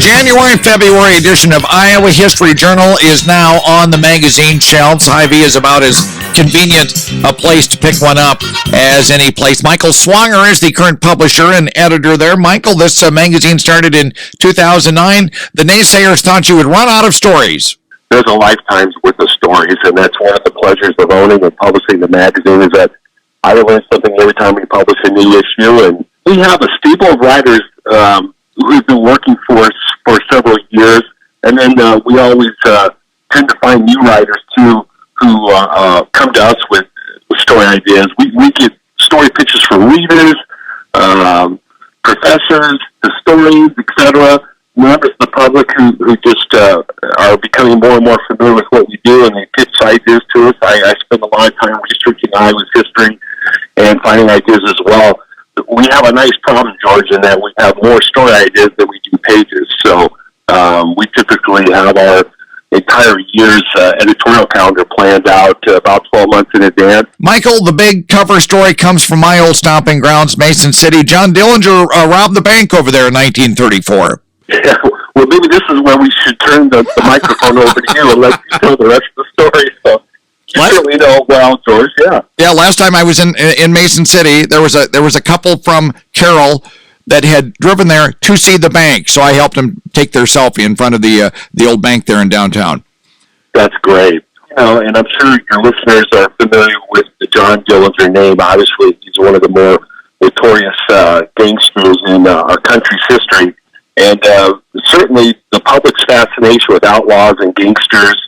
January-February edition of Iowa History Journal is now on the magazine shelves. Hy-Vee is about as convenient a place to pick one up as any place. Michael Swanger is the current publisher and editor there. Michael, this magazine started in 2009. The naysayers thought you would run out of stories. There's a lifetime's worth of stories, and that's one of the pleasures of owning and publishing the magazine is that I learn something every time we publish a new issue, and we have a stable of writers who've been working for us for several years, and then we always tend to find new writers too who come to us with story ideas. We get story pitches from readers, professors, historians, etc., members of the public who just are becoming more and more familiar with what we do, and they pitch ideas to us. I spend a lot of time researching Iowa's history and finding ideas as well. We have a nice problem, George, in that we have more story ideas than we do pages. So we typically have our entire year's editorial calendar planned out about 12 months in advance. Michael, the big cover story comes from my old stomping grounds, Mason City. John Dillinger robbed the bank over there in 1934. Yeah, well, maybe this is where we should turn the microphone over to you and let you tell the rest of the story. So you certainly know well, George. Yeah. Yeah. Last time I was in Mason City, there was a couple from Carroll that had driven there to see the bank, so I helped them take their selfie in front of the old bank there in downtown. That's great. You know, and I'm sure your listeners are familiar with the John Dillinger name. Obviously, he's one of the more notorious gangsters in our country's history. And certainly the public's fascination with outlaws and gangsters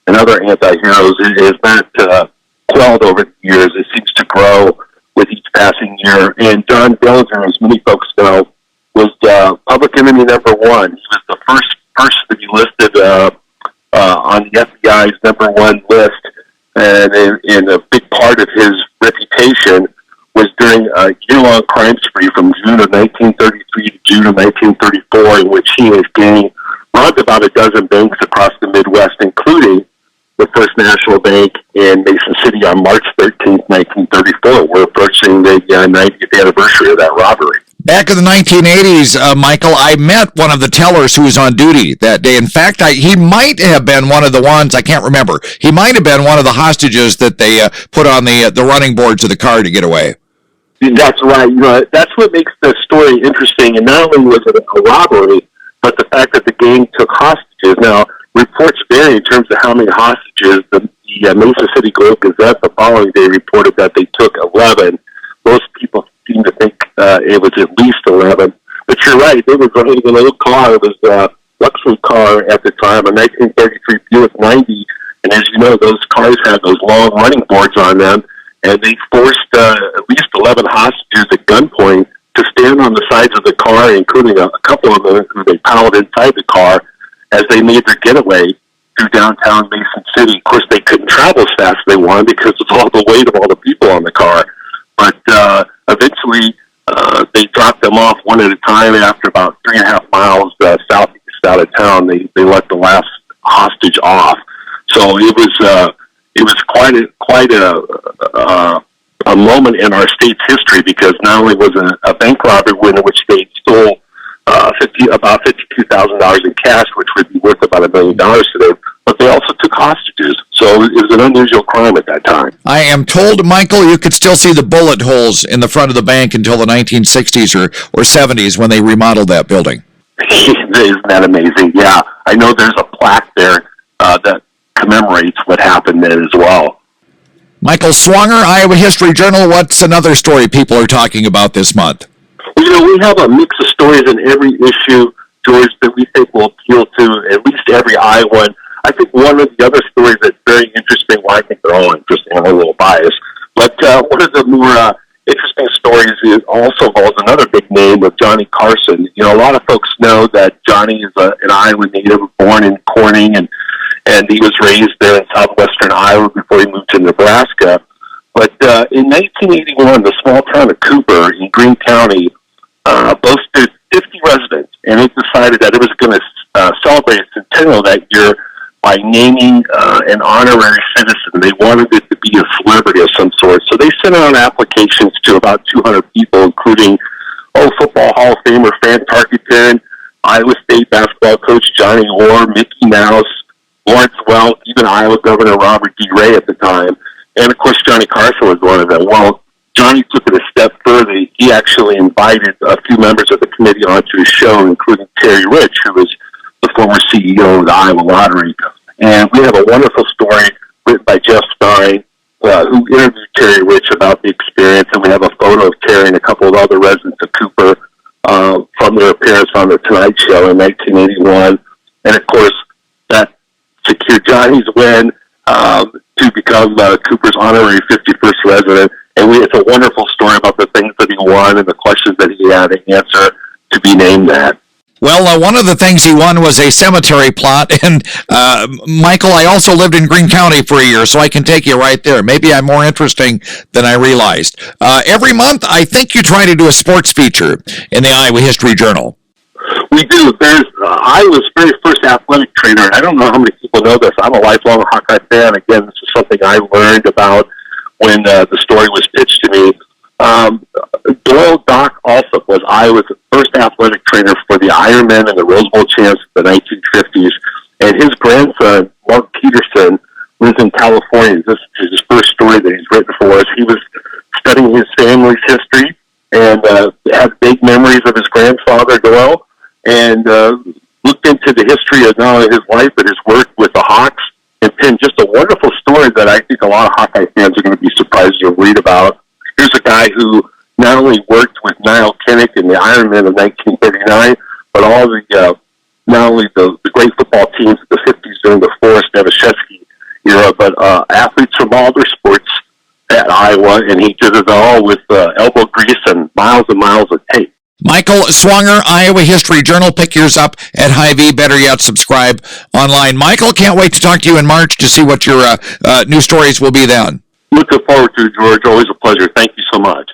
and other anti-heroes is not quelled over the years. It seems to grow with each passing year. And John Dillinger, as many folks know, was public enemy number one. He was the first person to be listed on the FBI's number one list. And a big part of his reputation was during a year-long crime spree from June of 1933 to June of 1934, in which he and his gang robbed about a dozen banks across the Midwest, including the First National Bank in Mason City on March 13th, 1934. We're approaching the 90th anniversary of that robbery. Back in the 1980s, Michael, I met one of the tellers who was on duty that day. In fact, he might have been one of the ones, I can't remember, he might have been one of the hostages that they put on the running boards of the car to get away. That's right. You know, that's what makes the story interesting. And not only was it a robbery, but the fact that the gang took hostages. Now, reports vary in terms of how many hostages. The Mason City Globe-Gazette the following day reported that they took 11. Most people seem to think it was at least 11. But you're right. They were running in a little car. It was a luxury car at the time, a 1933 Buick 90. And as you know, those cars had those long running boards on them. And they forced at least 11 hostages at gunpoint to stand on the sides of the car, including a couple of them who they piled inside the car as they made their getaway through downtown Mason City. Of course, they couldn't travel as fast as they wanted because of all the weight of all the people on the car. But eventually, they dropped them off one at a time. And after about 3.5 miles southeast out of town, they let the last hostage off. So it was quite a moment in our state's history, because not only was it a bank robbery in which they stole about $52,000 in cash, which would be worth about $1 million today, but they also took hostages. So it was an unusual crime at that time. I am told, Michael, you could still see the bullet holes in the front of the bank until the 1960s or 70s when they remodeled that building. Isn't that amazing? Yeah, I know there's a plaque there that commemorates what happened there as well. Michael Swanger, Iowa History Journal. What's another story people are talking about this month? Well, you know, we have a mix of stories in every issue, George, that we think will appeal to at least every Iowan. I think one of the other stories that's very interesting, well, I think they're all interesting, I'm a little biased, but one of the more interesting stories also involves another big name of Johnny Carson. You know, a lot of folks know that Johnny is an Iowa native, born in Corning, and he was raised there in southwestern Iowa before he moved to Nebraska. But in 1981, the small town of Cooper in Greene County boasted 50 residents, and it decided that it was going to celebrate its centennial that year by naming an honorary citizen. They wanted it to be a celebrity of some sort. So they sent out applications to about 200 people, including Football Hall of Famer Fran Tarkenton, Iowa State basketball coach Johnny Orr, Mickey Mouse, Lawrence Welk, even Iowa Governor Robert D. Ray at the time. And, of course, Johnny Carson was one of them. Well, Johnny took it a step further. He actually invited a few members of the committee onto his show, including Terry Rich, who was the former CEO of the Iowa Lottery. And we have a wonderful story written by Jeff Stein, who interviewed Terry Rich about the experience. And we have a photo of Terry and a couple of other residents of Cooper from their appearance on the Tonight Show in 1981. And, of course, that secured Johnny's win to become Cooper's honorary 51st resident. And it's a wonderful story about the things that he won and the questions that he had to answer to be named that. Well, one of the things he won was a cemetery plot, and Michael, I also lived in Greene County for a year, so I can take you right there. Maybe I'm more interesting than I realized. Every month, I think you try to do a sports feature in the Iowa History Journal. We do. There's Iowa's very first athletic trainer. I don't know how many people know this. I'm a lifelong Hawkeye fan. Again, this is something I learned about when the story was pitched to me. Doyle Doc Alsop was Iowa's first athletic trainer for the Ironmen and the Rose Bowl champs of the 1950s. And his grandson, Mark Peterson, lives in California. This is his first story that he's written for us. He was studying his family's history and had big memories of his grandfather, Doyle, and looked into the history of not only his life, but his work with the Hawks, and penned just a wonderful story that I think a lot of Hawkeye fans are going to be surprised to read about. Here's a guy who not only worked with Niall Kinnick in the Ironman of 1939, but all the not only the great football teams of the 50s during the Forrest Nevashevsky era, but athletes from all their sports at Iowa, and he did it all with elbow grease and miles of tape. Michael Swanger, Iowa History Journal. Pick yours up at Hy-Vee. Better yet, subscribe online. Michael, can't wait to talk to you in March to see what your new stories will be then. Looking forward to it, George. Always a pleasure. Thank you so much.